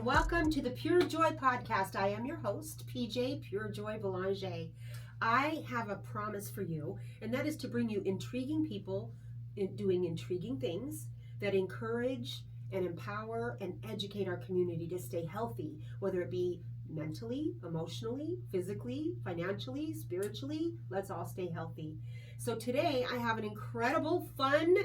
welcome to the Pure Joy Podcast. I am your host, PJ Pure Joy Belanger. I have a promise for you, and that is to bring you intriguing people doing intriguing things that encourage and empower and educate our community to stay healthy, whether it be mentally, emotionally, physically, financially, spiritually. Let's all stay healthy. So today I have an incredible, loving,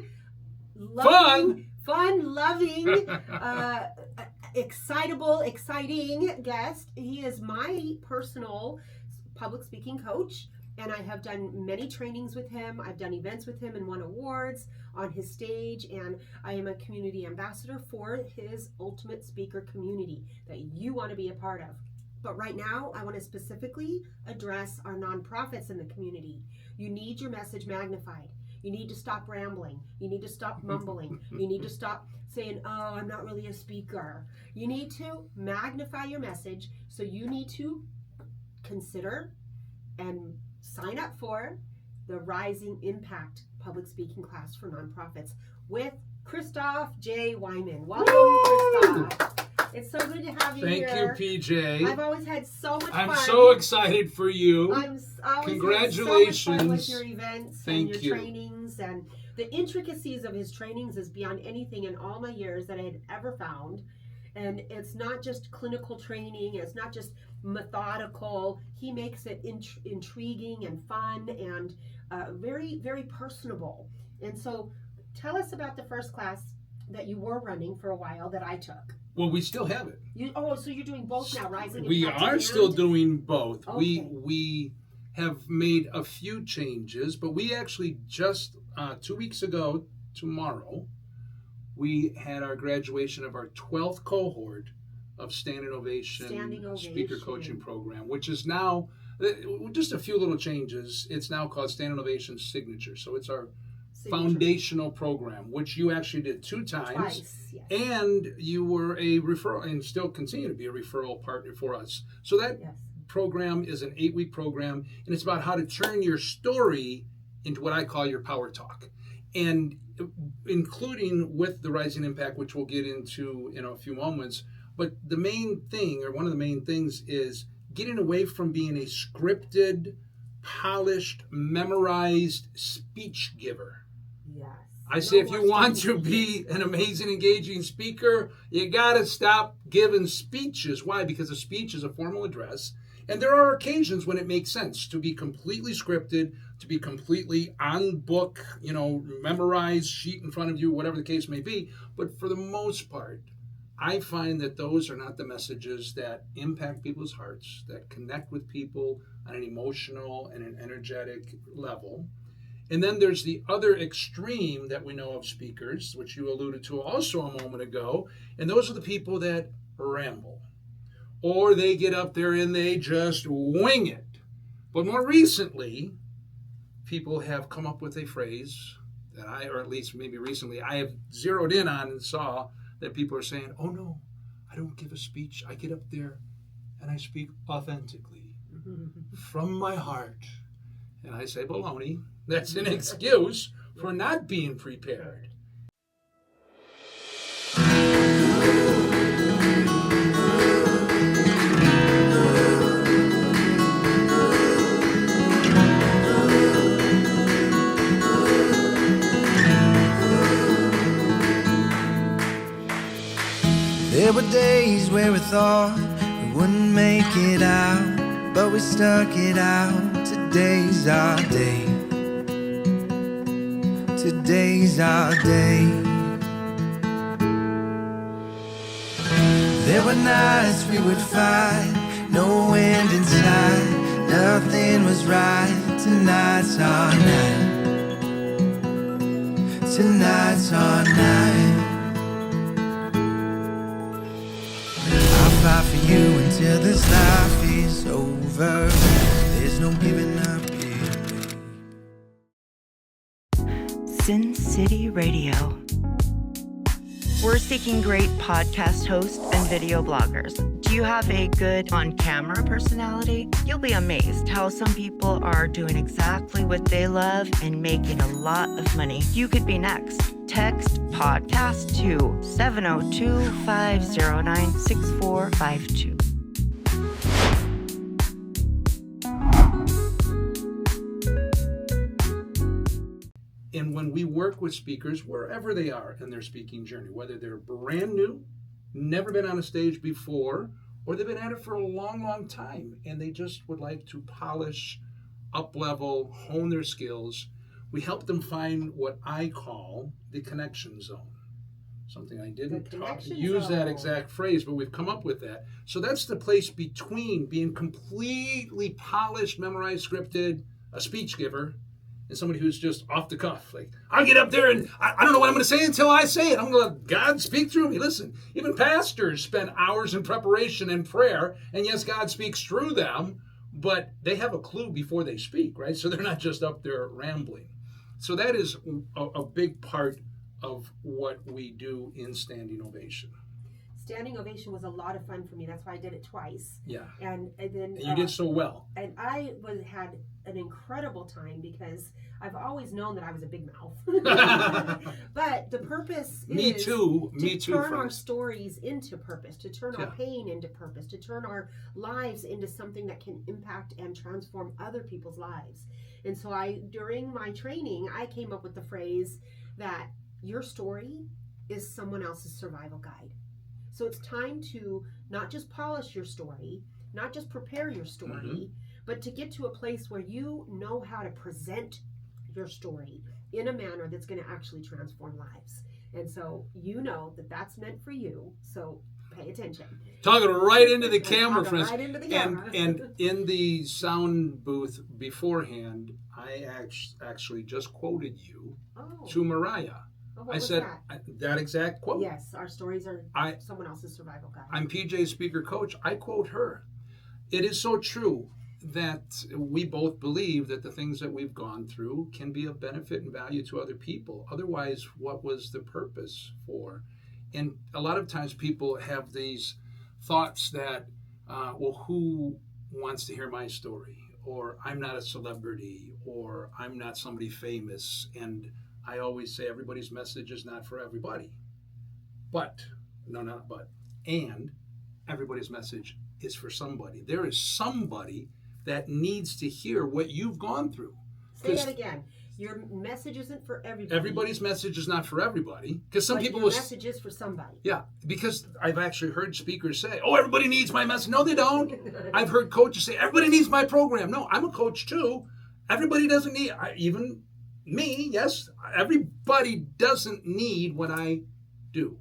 exciting guest. He is my personal public speaking coach, and I have done many trainings with him. I've done events with him and won awards on his stage, and I am a community ambassador for his ultimate speaker community that you want to be a part of. But right now, I want to specifically address our nonprofits in the community. You need your message magnified. You need to stop rambling. You need to stop mumbling. You need to stop saying, oh, I'm not really a speaker. You need to magnify your message. So you need to consider and sign up for the Rising Impact public speaking class for nonprofits with Christoff J. Weihman. Welcome, Christoff. It's so good to have you here. Thank you, PJ. I've always had so much fun. I'm so excited for you. Congratulations. So much fun with your events and your trainings. And the intricacies of his trainings is beyond anything in all my years that I had ever found. And it's not just clinical training. It's not just methodical. He makes it intriguing and fun and very, very personable. And so tell us about the first class that you were running for a while that I took. Well, we still have it. So you're doing both now, Rising Impact. We are still doing both. Okay. We have made a few changes, but we actually just 2 weeks ago, tomorrow, we had our graduation of our 12th cohort of Standing Ovation Speaker Coaching Program, which is now, just a few little changes. It's now called Standing Ovation Signature. So it's our foundational program, which you actually did twice, yes. And you were a referral and still continue to be a referral partner for us. So that program is an 8-week program, and it's about how to turn your story into what I call your power talk, and including with the Rising Impact, which we'll get into in a few moments. But the main thing, or one of the main things, is getting away from being a scripted, polished, memorized speech giver. Yes. I say if you want to be an amazing, engaging speaker, you got to stop giving speeches. Why? Because a speech is a formal address, and there are occasions when it makes sense to be completely scripted, to be completely on book, memorized, sheet in front of you, whatever the case may be. But for the most part, I find that those are not the messages that impact people's hearts, that connect with people on an emotional and an energetic level. And then there's the other extreme that we know of speakers, which you alluded to also a moment ago, and those are the people that ramble. Or they get up there and they just wing it. But more recently, people have come up with a phrase that or at least maybe recently, I have zeroed in on and saw that people are saying, oh no, I don't give a speech. I get up there and I speak authentically from my heart. And I say, baloney. That's an excuse for not being prepared. There were days where we thought we wouldn't make it out, but we stuck it out. Today's our day. Today's our day. There were nights we would fight, no end in sight, nothing was right. Tonight's our night. Tonight's our night. I'll fight for you until this life is over. There's no giving up here. Sin City Radio. We're seeking great podcast hosts and video bloggers. Do you have a good on-camera personality? You'll be amazed how some people are doing exactly what they love and making a lot of money. You could be next. Text podcast to 702-509-6452. And when we work with speakers, wherever they are in their speaking journey, whether they're brand new, never been on a stage before, or they've been at it for a long, long time, and they just would like to polish, up-level, hone their skills, we help them find what I call the connection zone. Something I didn't use that exact phrase, but we've come up with that. So that's the place between being completely polished, memorized, scripted, a speech giver, and somebody who's just off the cuff. Like, I'll get up there and I don't know what I'm going to say until I say it. I'm going to let God speak through me. Listen, even pastors spend hours in preparation and prayer, and yes, God speaks through them, but they have a clue before they speak, right? So they're not just up there rambling. So that is a big part of what we do in Standing Ovation. Standing Ovation was a lot of fun for me. That's why I did it twice. Yeah. And then you did so well. And I had an incredible time because I've always known that I was a big mouth. But the purpose is to turn our stories into purpose, to turn our pain into purpose, to turn our lives into something that can impact and transform other people's lives. And so during my training, I came up with the phrase that your story is someone else's survival guide. So it's time to not just polish your story, not just prepare your story, but to get to a place where you know how to present your story in a manner that's going to actually transform lives. And so you know that that's meant for you. So pay attention. Talking right into the camera, friends. Right into the camera. And in the sound booth beforehand, I actually just quoted you to Mariah. I said that exact quote. Yes, our stories are someone else's survival guide. I'm PJ Speaker Coach. I quote her. It is so true that we both believe that the things that we've gone through can be of benefit and value to other people. Otherwise, what was the purpose for? And a lot of times people have these thoughts that, well, who wants to hear my story? Or I'm not a celebrity, or I'm not somebody famous. And I always say everybody's message is not for everybody. And everybody's message is for somebody. There is somebody that needs to hear what you've gone through. Say that again. Your message isn't for everybody. Everybody's message is not for everybody. Because some people your message is for somebody. Yeah, because I've actually heard speakers say, oh, everybody needs my message. No, they don't. I've heard coaches say, everybody needs my program. No, I'm a coach too. Everybody doesn't need, even me, yes, everybody doesn't need what I do.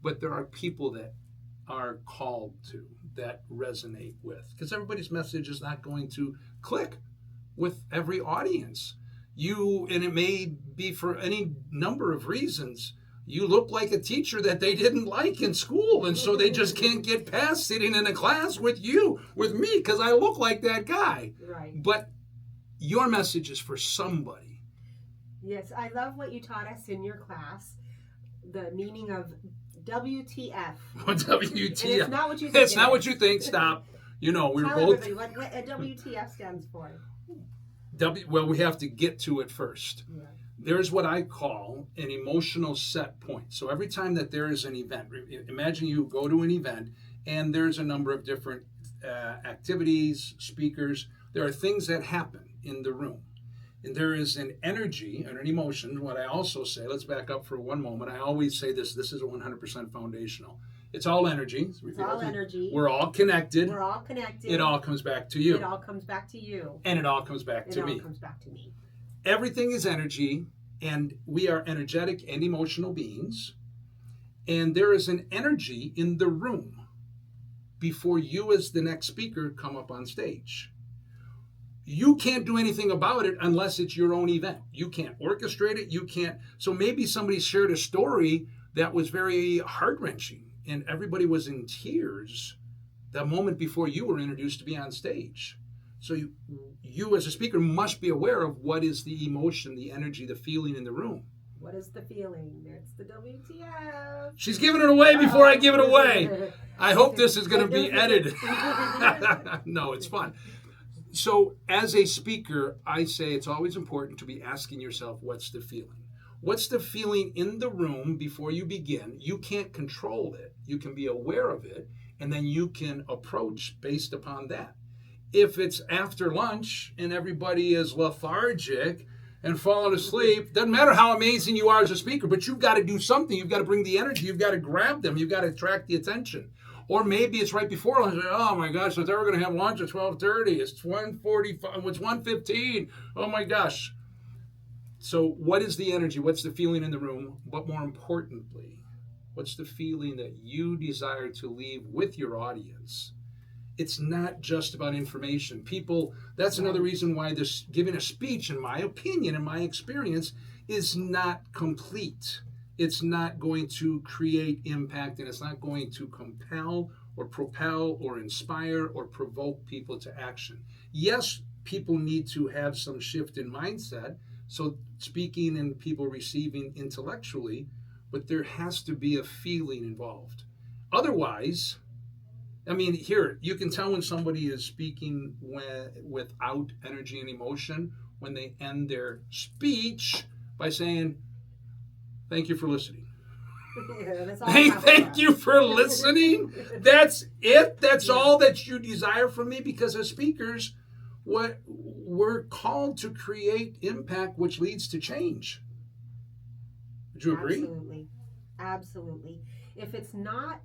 But there are people that are called to, that resonate with. Because everybody's message is not going to click with every audience. And it may be for any number of reasons. You look like a teacher that they didn't like in school, and so they just can't get past sitting in a class with me, because I look like that guy. Right. But your message is for somebody. Yes, I love what you taught us in your class, the meaning of WTF. WTF. And it's not what you think. It's not what you think. Stop. We Tell were both. Everybody what a WTF stands for. Well, we have to get to it first. Yeah. There's what I call an emotional set point. So every time that there is an event, imagine you go to an event and there's a number of different activities, speakers. There are things that happen in the room. And there is an energy and an emotion. What I also say, let's back up for one moment. I always say this is 100% foundational. It's all energy. It's all energy. We're all connected. We're all connected. It all comes back to you. It all comes back to you. And it all comes back to me. It all comes back to me. Everything is energy, and we are energetic and emotional beings. And there is an energy in the room before you as the next speaker come up on stage. You can't do anything about it unless it's your own event. You can't orchestrate it. You can't. So maybe somebody shared a story that was very heart-wrenching, and everybody was in tears the moment before you were introduced to be on stage. So you as a speaker must be aware of what is the emotion, the energy, the feeling in the room. What is the feeling? It's the WTF. She's giving it away before I give it away. I hope this is going to be edited. No, it's fun. So as a speaker, I say it's always important to be asking yourself, what's the feeling? What's the feeling in the room before you begin? You can't control it. You can be aware of it, and then you can approach based upon that. If it's after lunch and everybody is lethargic and falling asleep, doesn't matter how amazing you are as a speaker, but you've got to do something. You've got to bring the energy. You've got to grab them. You've got to attract the attention. Or maybe it's right before lunch. Oh my gosh, I thought we were going to have lunch at 12:30. It's 1:45. It's 1:15. Oh my gosh. So what is the energy? What's the feeling in the room? But more importantly, what's the feeling that you desire to leave with your audience? It's not just about information. People, that's another reason why this giving a speech, in my opinion, in my experience, is not complete. It's not going to create impact, and it's not going to compel or propel or inspire or provoke people to action. Yes, people need to have some shift in mindset, so speaking and people receiving intellectually, but there has to be a feeling involved. Otherwise, I mean, here, you can tell when somebody is speaking without energy and emotion when they end their speech by saying, thank you for listening. Yeah, that's all Thank you for listening. That's it. That's all that you desire from me, because as speakers, we're called to create impact, which leads to change. Would you agree? Absolutely. If it's not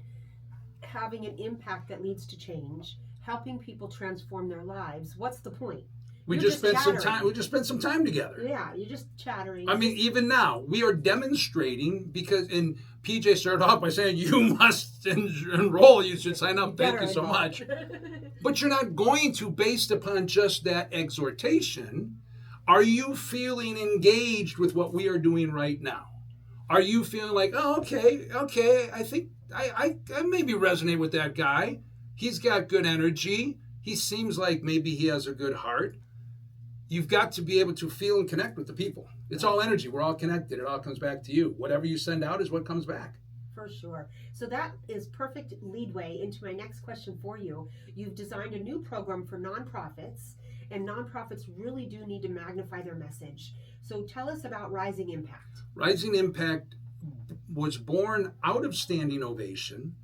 having an impact that leads to change, helping people transform their lives, what's the point? We just spent some time together. Yeah, you're just chattering. I mean, even now, we are demonstrating, because, and PJ started off by saying, you must enroll, you should sign up, thank you so much. But you're not going to, based upon just that exhortation. Are you feeling engaged with what we are doing right now? Are you feeling like, oh, okay, I think I maybe resonate with that guy. He's got good energy. He seems like maybe he has a good heart. You've got to be able to feel and connect with the people. It's all energy. We're all connected. It all comes back to you. Whatever you send out is what comes back. For sure. So that is perfect leadway into my next question for you. You've designed a new program for nonprofits, and nonprofits really do need to magnify their message. So tell us about Rising Impact. Rising Impact was born out of Standing Ovation.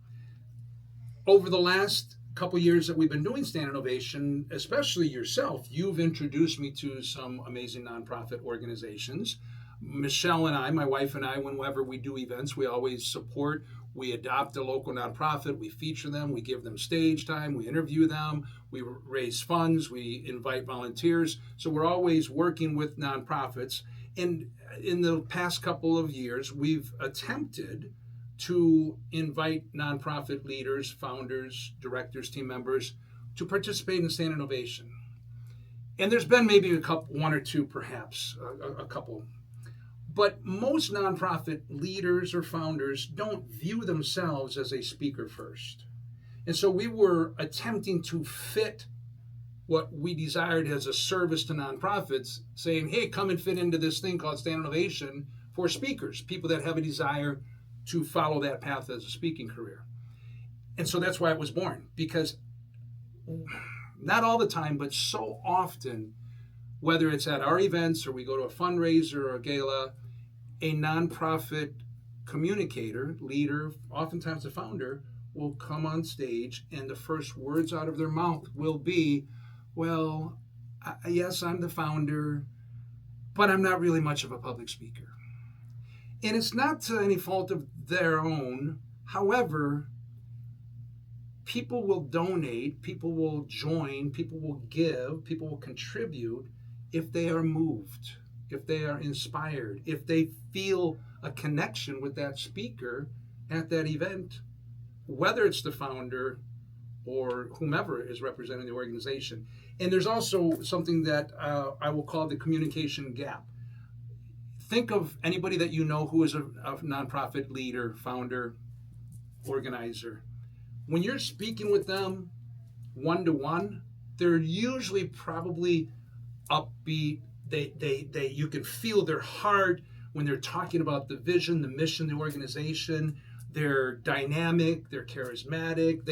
Over the last couple years that we've been doing Standing Ovation, especially yourself, you've introduced me to some amazing nonprofit organizations. Michelle and I, my wife and I, whenever we do events, we always support. We adopt a local nonprofit, we feature them, we give them stage time, we interview them, we raise funds, we invite volunteers. So we're always working with nonprofits. And in the past couple of years, we've attempted to invite nonprofit leaders, founders, directors, team members to participate in Standing Ovation. And there's been maybe one or two, perhaps, a couple. But most nonprofit leaders or founders don't view themselves as a speaker first. And so we were attempting to fit what we desired as a service to nonprofits, saying, hey, come and fit into this thing called Standing Ovation for speakers, people that have a desire to follow that path as a speaking career. And so that's why it was born, because not all the time, but so often, whether it's at our events or we go to a fundraiser or a gala, a nonprofit communicator, leader, oftentimes a founder, will come on stage and the first words out of their mouth will be, well, yes, I'm the founder, but I'm not really much of a public speaker. And it's not to any fault of their own. However, people will donate, people will join, people will give, people will contribute if they are moved, if they are inspired, if they feel a connection with that speaker at that event, whether it's the founder or whomever is representing the organization. And there's also something that I will call the communication gap. Think of anybody that you know who is a nonprofit leader, founder, organizer. When you're speaking with them one-to-one, they're usually probably upbeat. They you can feel their heart, when they're talking about the vision, the mission, the organization, they're dynamic, they're charismatic.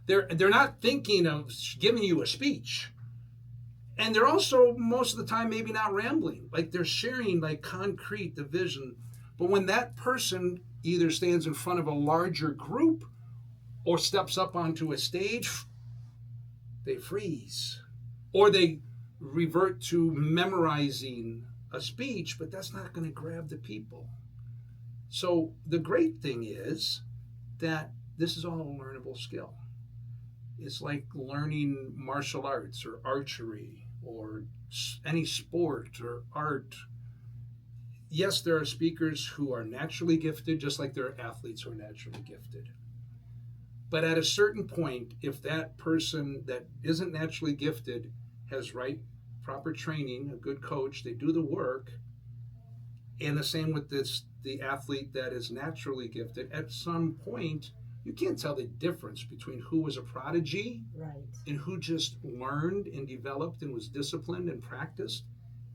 They're not thinking of giving you a speech. And they're also, most of the time, maybe not rambling. Like, they're sharing, like, concrete, the vision. But when that person either stands in front of a larger group or steps up onto a stage, they freeze. Or they revert to memorizing a speech, but that's not going to grab the people. So the great thing is that this is all a learnable skill. It's like learning martial arts or archery or any sport or art. Yes, there are speakers who are naturally gifted, just like there are athletes who are naturally gifted. But at a certain point, if that person that isn't naturally gifted has proper training, a good coach, they do the work, and the same with the athlete that is naturally gifted, at some point, you can't tell the difference between who was a prodigy and who just learned and developed and was disciplined and practiced,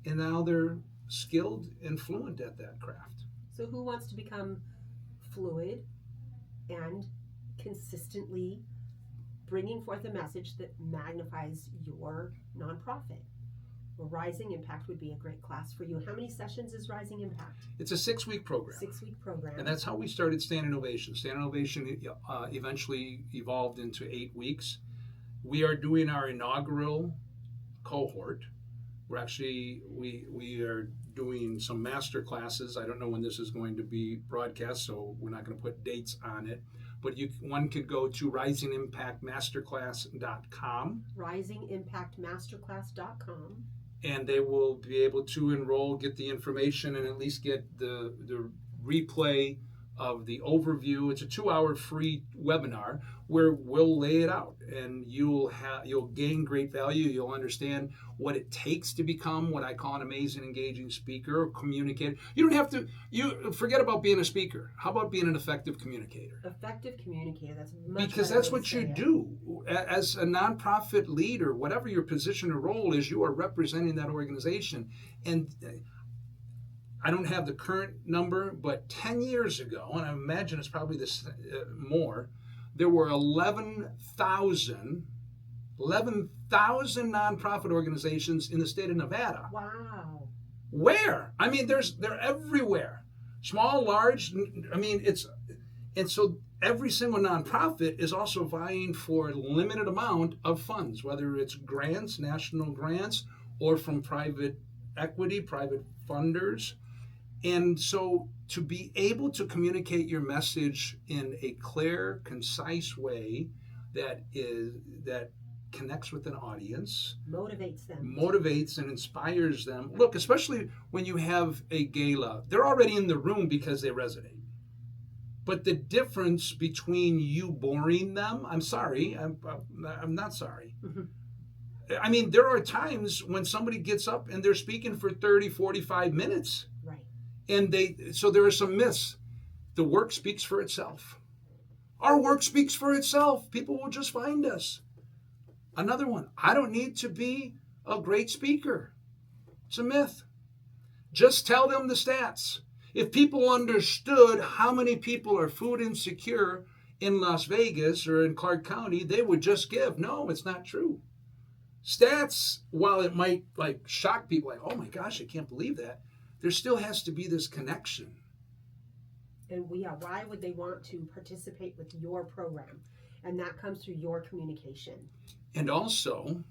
and now they're skilled and fluent at that craft. So who wants to become fluid and consistently bringing forth a message that magnifies your nonprofit? Well, Rising Impact would be a great class for you. How many sessions is Rising Impact? It's a 6-week program. 6-week program. And that's how we started Standing Ovation. Standing Ovation eventually evolved into 8 weeks. We are doing our inaugural cohort. We're actually, we are doing some master classes. I don't know when this is going to be broadcast, so we're not going to put dates on it. But one could go to risingimpactmasterclass.com. risingimpactmasterclass.com. And they will be able to enroll, get the information, and at least get the replay of the overview. It's a 2-hour free webinar where we'll lay it out, and you'll gain great value. You'll understand what it takes to become what I call an amazing, engaging speaker or communicator. You don't have to. You forget about being a speaker. How about being an effective communicator? Effective communicator. That's much because better that's way what to you say it. do as a nonprofit leader. Whatever your position or role is, you are representing that organization. And I don't have the current number, but 10 years ago, and I imagine it's probably this more, there were 11,000 nonprofit organizations in the state of Nevada. Wow. Where? I mean, they're everywhere. Small, large, I mean, and so every single nonprofit is also vying for a limited amount of funds, whether it's grants, national grants, or from private equity, private funders. And so to be able to communicate your message in a clear, concise way that connects with an audience, motivates and inspires them. Look, especially when you have a gala, they're already in the room because they resonate. But the difference between you boring them, I'm sorry, I'm not sorry. Mm-hmm. I mean, there are times when somebody gets up and they're speaking for 30, 45 minutes. Right. And so there are some myths. The work speaks for itself. Our work speaks for itself. People will just find us. Another one, I don't need to be a great speaker. It's a myth. Just tell them the stats. If people understood how many people are food insecure in Las Vegas or in Clark County, they would just give. No, it's not true. Stats, while it might shock people, like, oh my gosh, I can't believe that, there still has to be this connection. And why would they want to participate with your program? And that comes through your communication. And also,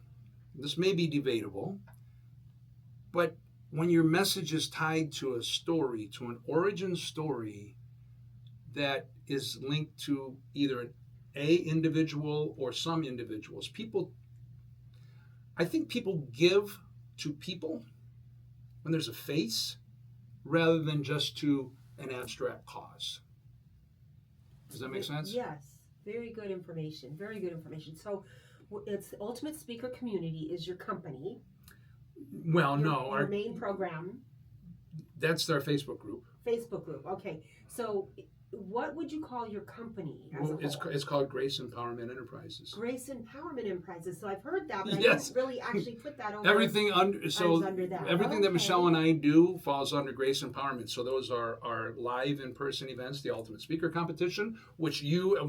this may be debatable, but when your message is tied to a story, to an origin story that is linked to either an individual or some individuals, I think people give to people when there's a face rather than just to an abstract cause. Does that make sense? Yes. Very good information. Very good information. So it's the Ultimate Speaker Community is your company. Well, your main program. That's our Facebook group. Facebook group. Okay. So what would you call your company as Well, a whole? it's called Grace Empowerment Enterprises. Grace Empowerment Enterprises. So I've heard that, but Yes. I didn't really actually put that over. Everything under that. everything that Michelle and I do falls under Grace Empowerment. So those are our live in-person events, the Ultimate Speaker Competition, which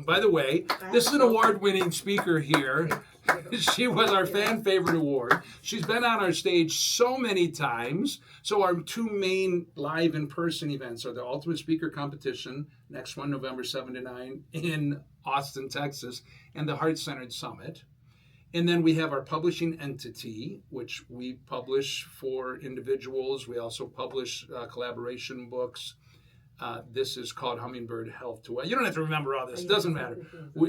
by the way, this is an award-winning speaker here. She was our fan favorite award. She's been on our stage so many times. So our two main live in-person events are the Ultimate Speaker Competition, next one November 7 to 9 in Austin, Texas, and the Heart-Centered Summit. And then we have our publishing entity, which we publish for individuals. We also publish collaboration books. This is called Hummingbird Health to Wealth. You don't have to remember all this. It doesn't matter.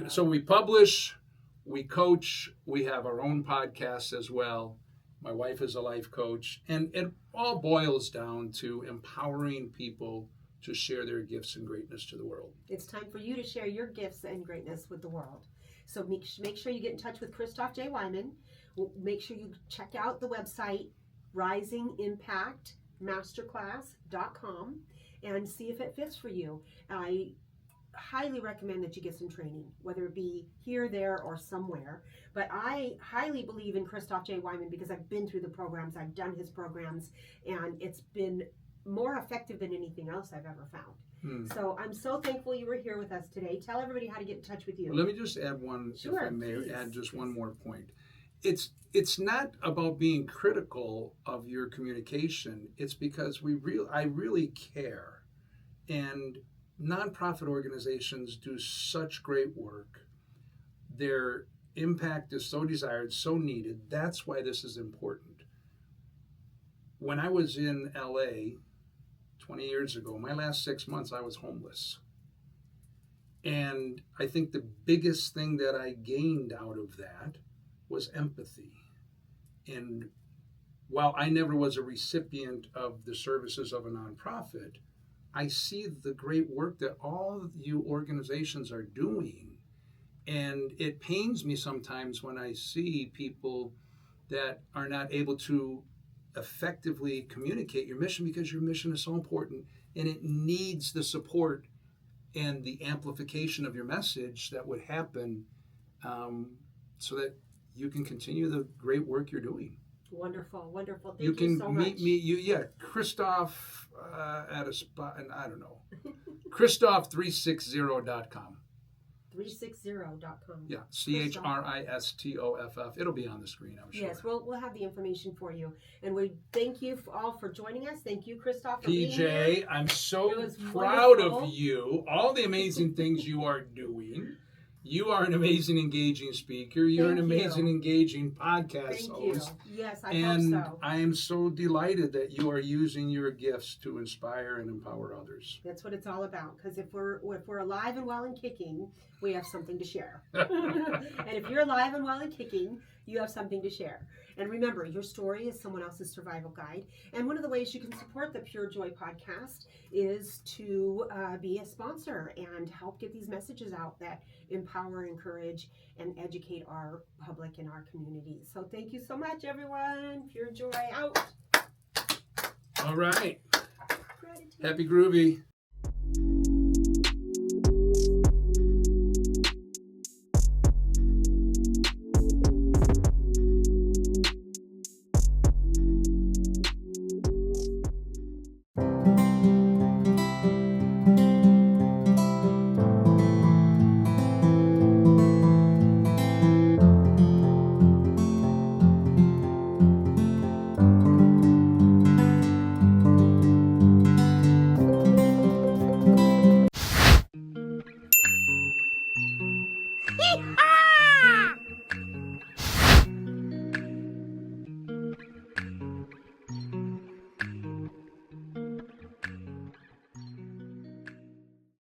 So we publish, we coach, we have our own podcast as well. My wife is a life coach. And it all boils down to empowering people to share their gifts and greatness to the world. It's time for you to share your gifts and greatness with the world. So make sure you get in touch with Christoff J. Weihman. Make sure you check out the website, Rising Impact Masterclass.com, and see if it fits for you. I highly recommend that you get some training, whether it be here, there, or somewhere. But I highly believe in Christoff J. Weihman because I've been through the programs, I've done his programs, and it's been more effective than anything else I've ever found. So I'm so thankful you were here with us today. Tell everybody how to get in touch with you. Well, let me just add one, Sure, if I may please. add just one more point. It's not about being critical of your communication. It's because I really care. And nonprofit organizations do such great work. Their impact is so desired, so needed. That's why this is important. When I was in LA 20 years ago, my last 6 months, I was homeless. And I think the biggest thing that I gained out of that was empathy. And while I never was a recipient of the services of a nonprofit, I see the great work that all of you organizations are doing. And it pains me sometimes when I see people that are not able to effectively communicate your mission, because your mission is so important and it needs the support and the amplification of your message that would happen so that you can continue the great work you're doing. Wonderful, wonderful. Thank You can so much. meet me, Christoff at a spot, and I don't know, Christoff360.com. 360.com. Yeah, CHRISTOFF. It'll be on the screen, I'm sure. Yes, we'll have the information for you. And we thank you all for joining us. Thank you, Christoff, for being here. PJ, I'm It so was proud wonderful. of you, all the amazing things you are doing. You are an amazing, engaging speaker. You're Thank an amazing, you. engaging podcast Thank you. host. Yes, I And hope so. I am so delighted that you are using your gifts to inspire and empower others. That's what it's all about. Because if we're alive and well and kicking, we have something to share. And if you're alive and well and kicking, you have something to share. And remember, your story is someone else's survival guide. And one of the ways you can support the Pure Joy podcast is to be a sponsor and help get these messages out that empower, encourage, and educate our public and our community. So thank you so much, everyone. Pure Joy out. All right. Gratitude. Happy groovy. Hee-haw!